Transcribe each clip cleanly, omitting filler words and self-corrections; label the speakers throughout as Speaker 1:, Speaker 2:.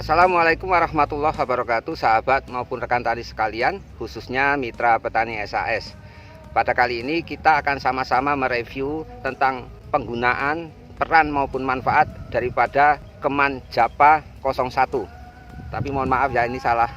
Speaker 1: Assalamualaikum warahmatullahi wabarakatuh, sahabat maupun rekan tani sekalian, khususnya mitra petani SAS. Pada kali ini kita akan sama-sama mereview tentang penggunaan, peran maupun manfaat daripada keman Japa 01. Tapi mohon maaf ya, ini salah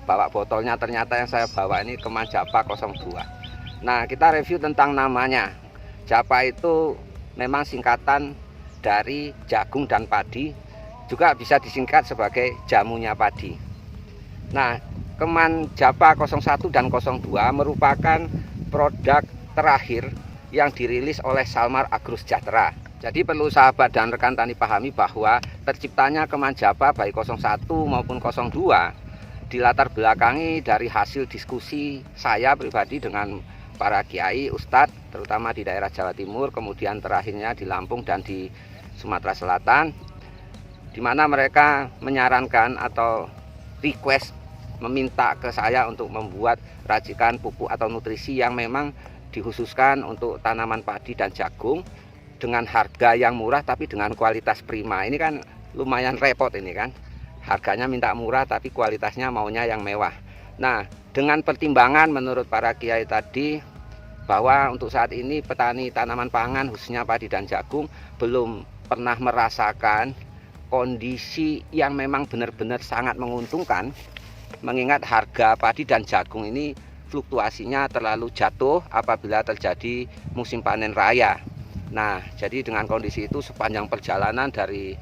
Speaker 1: bawa botolnya, ternyata yang saya bawa ini keman Japa 02. Nah, kita review tentang namanya. Japa itu memang singkatan dari jagung dan padi, juga bisa disingkat sebagai jamunya padi. Nah, keman Japa 01 dan 02 merupakan produk terakhir yang dirilis oleh Salmar Agro Sejahtera. Jadi perlu sahabat dan rekan tani pahami bahwa terciptanya keman Japa baik 01 maupun 02 dilatar belakangi dari hasil diskusi saya pribadi dengan para kiai, ustadz, terutama di daerah Jawa Timur, kemudian terakhirnya di Lampung dan di Sumatera Selatan, di mana mereka menyarankan atau request meminta ke saya untuk membuat racikan pupuk atau nutrisi yang memang dikhususkan untuk tanaman padi dan jagung dengan harga yang murah tapi dengan kualitas prima. Ini kan lumayan repot ini kan. Harganya minta murah tapi kualitasnya maunya yang mewah. Nah, dengan pertimbangan menurut para kiai tadi bahwa untuk saat ini petani tanaman pangan khususnya padi dan jagung belum pernah merasakan kondisi yang memang benar-benar sangat menguntungkan, mengingat harga padi dan jagung ini fluktuasinya terlalu jatuh apabila terjadi musim panen raya. Nah, jadi dengan kondisi itu sepanjang perjalanan dari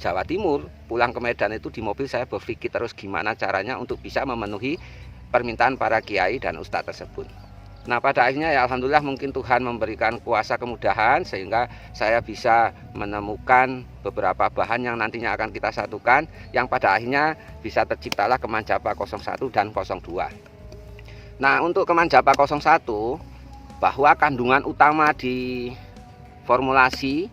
Speaker 1: Jawa Timur pulang ke Medan itu di mobil saya berpikir terus gimana caranya untuk bisa memenuhi permintaan para kiai dan ustadz tersebut. Nah, pada akhirnya ya alhamdulillah mungkin Tuhan memberikan kuasa kemudahan sehingga saya bisa menemukan beberapa bahan yang nantinya akan kita satukan, yang pada akhirnya bisa terciptalah keman Japa 01 dan 02. Nah, untuk keman Japa 01 bahwa kandungan utama di formulasi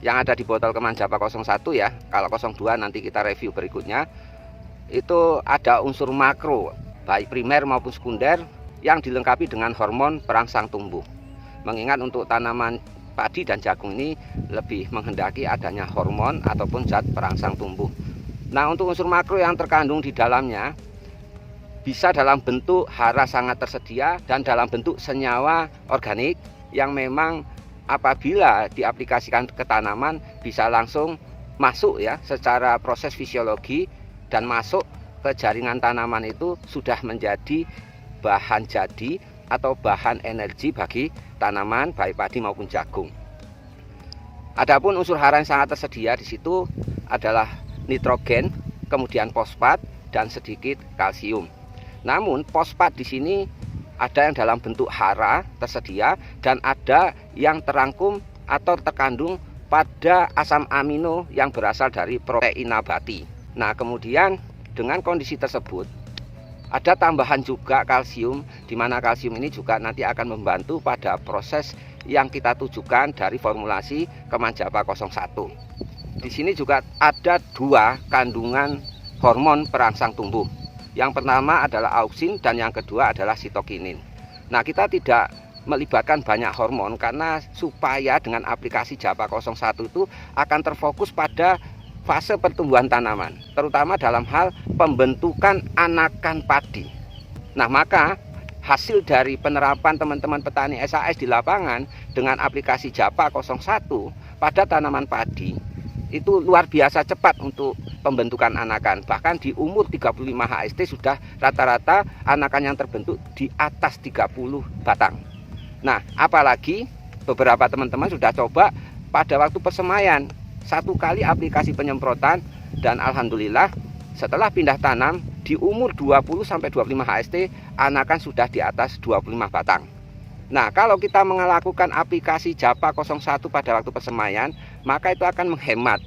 Speaker 1: yang ada di botol keman Japa 01 ya, kalau 02 nanti kita review berikutnya, itu ada unsur makro baik primer maupun sekunder yang dilengkapi dengan hormon perangsang tumbuh. Mengingat untuk tanaman padi dan jagung ini lebih menghendaki adanya hormon ataupun zat perangsang tumbuh. Nah, untuk unsur makro yang terkandung di dalamnya bisa dalam bentuk hara sangat tersedia dan dalam bentuk senyawa organik yang memang apabila diaplikasikan ke tanaman bisa langsung masuk ya secara proses fisiologi dan masuk ke jaringan tanaman, itu sudah menjadi bahan jadi atau bahan energi bagi tanaman baik padi maupun jagung. Adapun unsur hara yang sangat tersedia di situ adalah nitrogen, kemudian fosfat dan sedikit kalsium. Namun fosfat di sini ada yang dalam bentuk hara tersedia dan ada yang terangkum atau terkandung pada asam amino yang berasal dari protein nabati. Nah, kemudian dengan kondisi tersebut ada tambahan juga kalsium, di mana kalsium ini juga nanti akan membantu pada proses yang kita tujukan dari formulasi keman Japa 01. Di sini juga ada dua kandungan hormon perangsang tumbuh. Yang pertama adalah auksin dan yang kedua adalah sitokinin. Nah, kita tidak melibatkan banyak hormon karena supaya dengan aplikasi Japa 01 itu akan terfokus pada fase pertumbuhan tanaman, terutama dalam hal pembentukan anakan padi. Nah, maka hasil dari penerapan teman-teman petani SAS di lapangan dengan aplikasi Japa 01 pada tanaman padi itu luar biasa cepat untuk pembentukan anakan. Bahkan di umur 35 HST sudah rata-rata anakan yang terbentuk di atas 30 batang. Nah, apalagi beberapa teman-teman sudah coba pada waktu persemaian, satu kali aplikasi penyemprotan dan alhamdulillah setelah pindah tanam di umur 20-25 HST anakan sudah di atas 25 batang. Nah, kalau kita melakukan aplikasi Japa 01 pada waktu persemaian, maka itu akan menghemat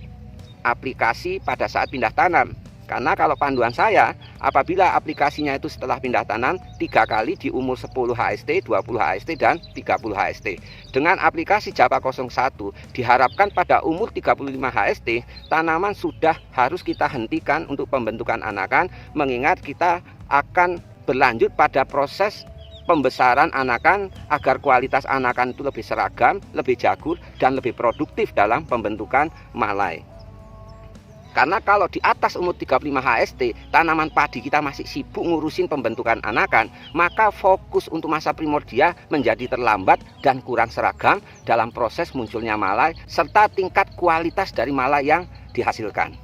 Speaker 1: aplikasi pada saat pindah tanam. Karena kalau panduan saya, apabila aplikasinya itu setelah pindah tanam 3 kali di umur 10 HST, 20 HST, dan 30 HST. Dengan aplikasi Japa 01 diharapkan pada umur 35 HST, tanaman sudah harus kita hentikan untuk pembentukan anakan, mengingat kita akan berlanjut pada proses pembesaran anakan agar kualitas anakan itu lebih seragam, lebih jagur, dan lebih produktif dalam pembentukan malai. Karena kalau di atas umur 35 HST, tanaman padi kita masih sibuk ngurusin pembentukan anakan, maka fokus untuk masa primordia menjadi terlambat dan kurang seragam dalam proses munculnya malai serta tingkat kualitas dari malai yang dihasilkan.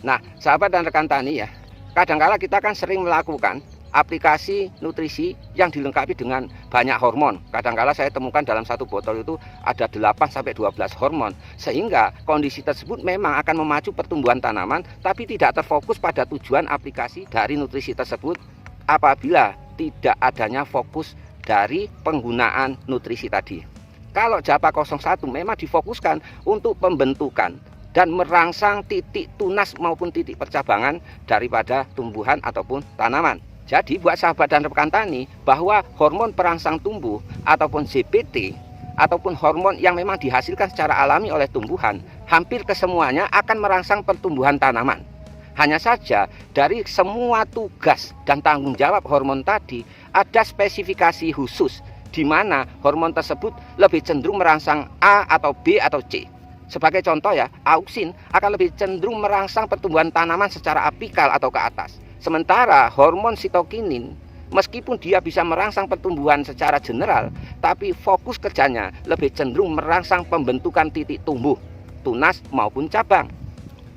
Speaker 1: Nah, sahabat dan rekan tani ya, kadangkala kita kan sering melakukan aplikasi nutrisi yang dilengkapi dengan banyak hormon. Kadangkala saya temukan dalam satu botol itu ada 8-12 hormon, sehingga kondisi tersebut memang akan memacu pertumbuhan tanaman, tapi tidak terfokus pada tujuan aplikasi dari nutrisi tersebut apabila tidak adanya fokus dari penggunaan nutrisi tadi. Kalau Japa 01 memang difokuskan untuk pembentukan dan merangsang titik tunas maupun titik percabangan daripada tumbuhan ataupun tanaman. Jadi buat sahabat dan rekan tani, bahwa hormon perangsang tumbuh ataupun ZPT ataupun hormon yang memang dihasilkan secara alami oleh tumbuhan, hampir kesemuanya akan merangsang pertumbuhan tanaman. Hanya saja dari semua tugas dan tanggung jawab hormon tadi ada spesifikasi khusus di mana hormon tersebut lebih cenderung merangsang A atau B atau C. Sebagai contoh ya, auksin akan lebih cenderung merangsang pertumbuhan tanaman secara apikal atau ke atas. Sementara hormon sitokinin, meskipun dia bisa merangsang pertumbuhan secara general, tapi fokus kerjanya lebih cenderung merangsang pembentukan titik tumbuh, tunas maupun cabang.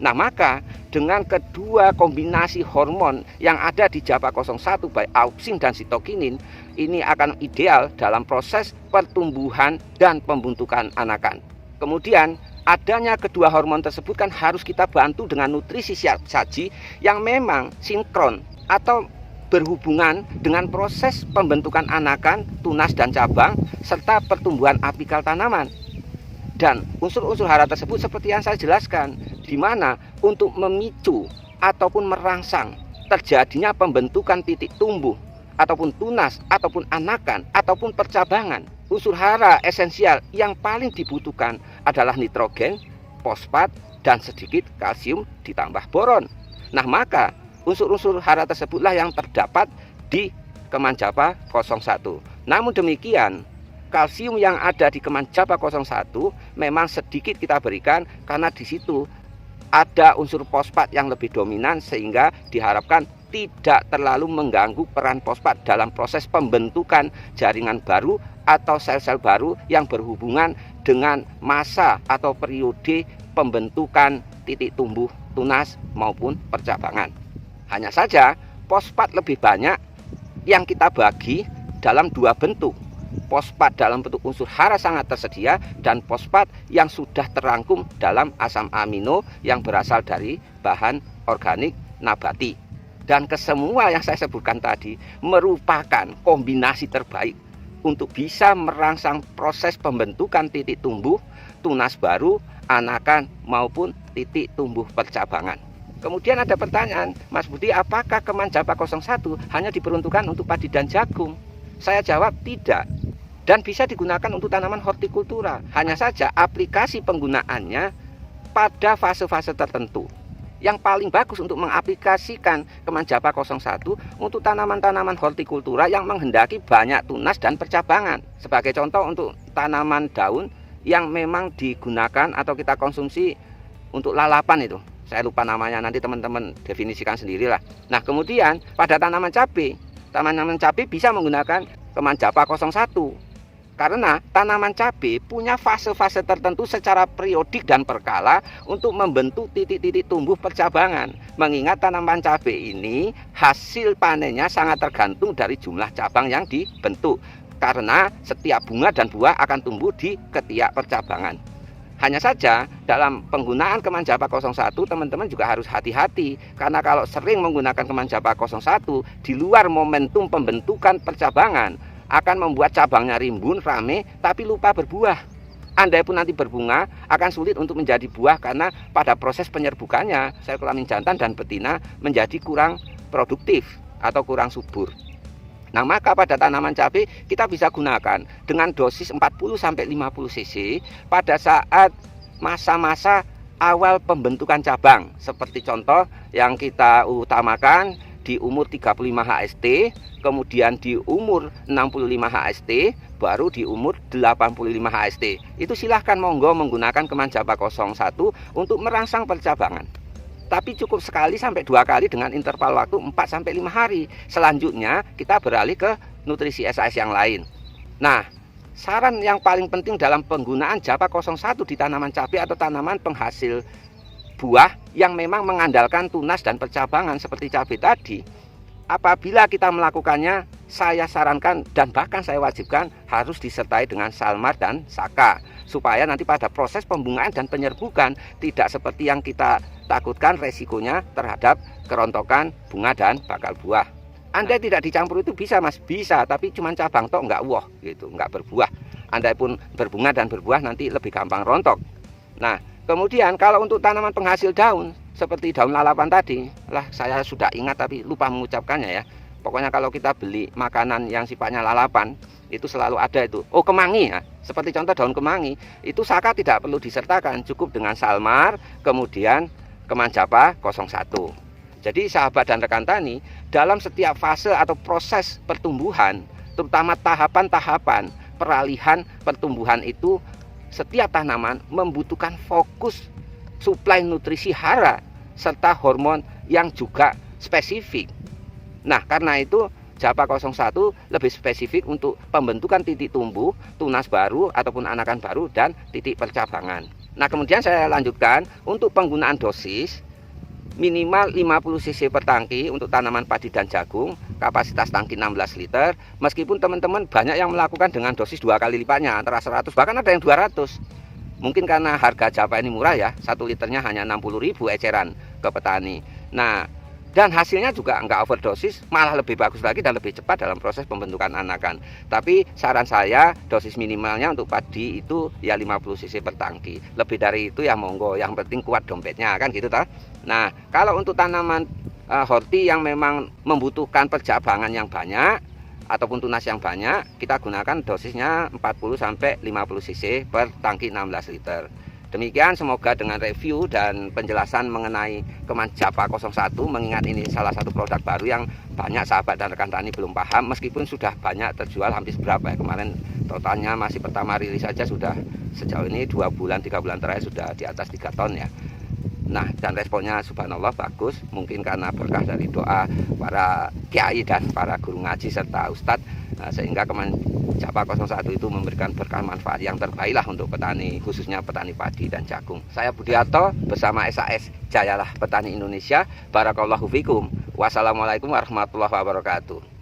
Speaker 1: Nah, maka dengan kedua kombinasi hormon yang ada di Japa 01 baik auksin dan sitokinin, ini akan ideal dalam proses pertumbuhan dan pembentukan anakan. Kemudian adanya kedua hormon tersebut kan harus kita bantu dengan nutrisi saji yang memang sinkron atau berhubungan dengan proses pembentukan anakan, tunas dan cabang serta pertumbuhan apikal tanaman. Dan unsur-unsur hara tersebut seperti yang saya jelaskan, di mana untuk memicu ataupun merangsang terjadinya pembentukan titik tumbuh ataupun tunas ataupun anakan ataupun percabangan. Unsur hara esensial yang paling dibutuhkan adalah nitrogen, fosfat, dan sedikit kalsium ditambah boron. Nah, maka unsur-unsur hara tersebutlah yang terdapat di Keman Japa 01. Namun demikian, kalsium yang ada di Keman Japa 01 memang sedikit kita berikan karena di situ ada unsur fosfat yang lebih dominan sehingga diharapkan tidak terlalu mengganggu peran fosfat dalam proses pembentukan jaringan baru atau sel-sel baru yang berhubungan dengan masa atau periode pembentukan titik tumbuh, tunas maupun percabangan. Hanya saja fosfat lebih banyak yang kita bagi dalam dua bentuk. Fosfat dalam bentuk unsur hara sangat tersedia dan fosfat yang sudah terangkum dalam asam amino yang berasal dari bahan organik nabati. Dan kesemua yang saya sebutkan tadi merupakan kombinasi terbaik untuk bisa merangsang proses pembentukan titik tumbuh, tunas baru, anakan maupun titik tumbuh percabangan. Kemudian ada pertanyaan, Mas Budi, apakah Keman Japa 01 hanya diperuntukkan untuk padi dan jagung? Saya jawab tidak. Dan bisa digunakan untuk tanaman hortikultura. Hanya saja aplikasi penggunaannya pada fase-fase tertentu. Yang paling bagus untuk mengaplikasikan Keman Japa 01 untuk tanaman-tanaman hortikultura yang menghendaki banyak tunas dan percabangan. Sebagai contoh untuk tanaman daun yang memang digunakan atau kita konsumsi untuk lalapan itu. Saya lupa namanya, nanti teman-teman definisikan sendirilah. Nah, kemudian pada tanaman cabai bisa menggunakan Keman Japa 01. Karena tanaman cabai punya fase-fase tertentu secara periodik dan berkala untuk membentuk titik-titik tumbuh percabangan. Mengingat tanaman cabai ini hasil panennya sangat tergantung dari jumlah cabang yang dibentuk. Karena setiap bunga dan buah akan tumbuh di ketiak percabangan. Hanya saja dalam penggunaan Keman Japa 01 teman-teman juga harus hati-hati. Karena kalau sering menggunakan Keman Japa 01 di luar momentum pembentukan percabangan, akan membuat cabangnya rimbun, rame, tapi lupa berbuah. Andai pun nanti berbunga, akan sulit untuk menjadi buah karena pada proses penyerbukannya, sel kelamin jantan dan betina menjadi kurang produktif atau kurang subur. Nah, maka pada tanaman cabai kita bisa gunakan dengan dosis 40-50 cc pada saat masa-masa awal pembentukan cabang. Seperti contoh yang kita utamakan di umur 35 HST, kemudian di umur 65 HST, baru di umur 85 HST. Itu silahkan monggo menggunakan Keman Japa 01 untuk merangsang percabangan. tapi cukup sekali sampai 2 kali dengan interval waktu 4-5 hari. Selanjutnya kita beralih ke nutrisi SAS yang lain. Nah, saran yang paling penting dalam penggunaan Japa 01 di tanaman cabai atau tanaman penghasil buah yang memang mengandalkan tunas dan percabangan seperti cabai tadi, apabila kita melakukannya, saya sarankan dan bahkan saya wajibkan harus disertai dengan Salmar dan Saka, supaya nanti pada proses pembungaan dan penyerbukan tidak seperti yang kita takutkan resikonya terhadap kerontokan bunga dan bakal buah. Andai tidak dicampur itu bisa Mas, bisa, tapi cuma cabang tok nggak woh gitu, nggak berbuah. Andai pun berbunga dan berbuah nanti lebih gampang rontok. Nah, kemudian kalau untuk tanaman penghasil daun seperti daun lalapan tadi, saya sudah ingat tapi lupa mengucapkannya ya. Pokoknya kalau kita beli makanan yang sifatnya lalapan, itu selalu ada itu. Oh, kemangi ya. Seperti contoh daun kemangi, itu Saka tidak perlu disertakan, cukup dengan Salmar, kemudian Keman Japa 01. Jadi sahabat dan rekan tani, dalam setiap fase atau proses pertumbuhan, terutama tahapan-tahapan peralihan pertumbuhan itu, setiap tanaman membutuhkan fokus suplai nutrisi hara serta hormon yang juga spesifik. Nah, karena itu Japa 01 lebih spesifik untuk pembentukan titik tumbuh, tunas baru ataupun anakan baru dan titik percabangan. Nah, kemudian saya lanjutkan untuk penggunaan dosis minimal 50 cc per tangki untuk tanaman padi dan jagung, kapasitas tangki 16 liter. Meskipun teman-teman banyak yang melakukan dengan dosis 2 kali lipatnya, antara 100 bahkan ada yang 200. Mungkin karena harga Japa ini murah ya, 1 liternya hanya 60.000 eceran ke petani. Nah, dan hasilnya juga nggak overdosis, malah lebih bagus lagi dan lebih cepat dalam proses pembentukan anakan. Tapi saran saya dosis minimalnya untuk padi itu ya 50 cc per tangki. Lebih dari itu ya monggo, yang penting kuat dompetnya kan gitu toh. Nah, kalau untuk tanaman horti yang memang membutuhkan percabangan yang banyak ataupun tunas yang banyak, kita gunakan dosisnya 40-50 cc per tangki 16 liter. Demikian, semoga dengan review dan penjelasan mengenai Keman Japa 01, mengingat ini salah satu produk baru yang banyak sahabat dan rekan tani belum paham, meskipun sudah banyak terjual hampir berapa ya, kemarin totalnya masih pertama rilis saja sudah sejauh ini 2 bulan 3 bulan terakhir sudah di atas 3 ton ya. Nah, dan responnya subhanallah bagus, mungkin karena berkah dari doa para kiai dan para guru ngaji serta ustadz, sehingga Keman Japa 01 itu memberikan berkah manfaat yang terbaik lah untuk petani, khususnya petani padi dan jagung. Saya Budiarto bersama SAS Jayalah Petani Indonesia. Barakallahu fikum. Wassalamualaikum warahmatullahi wabarakatuh.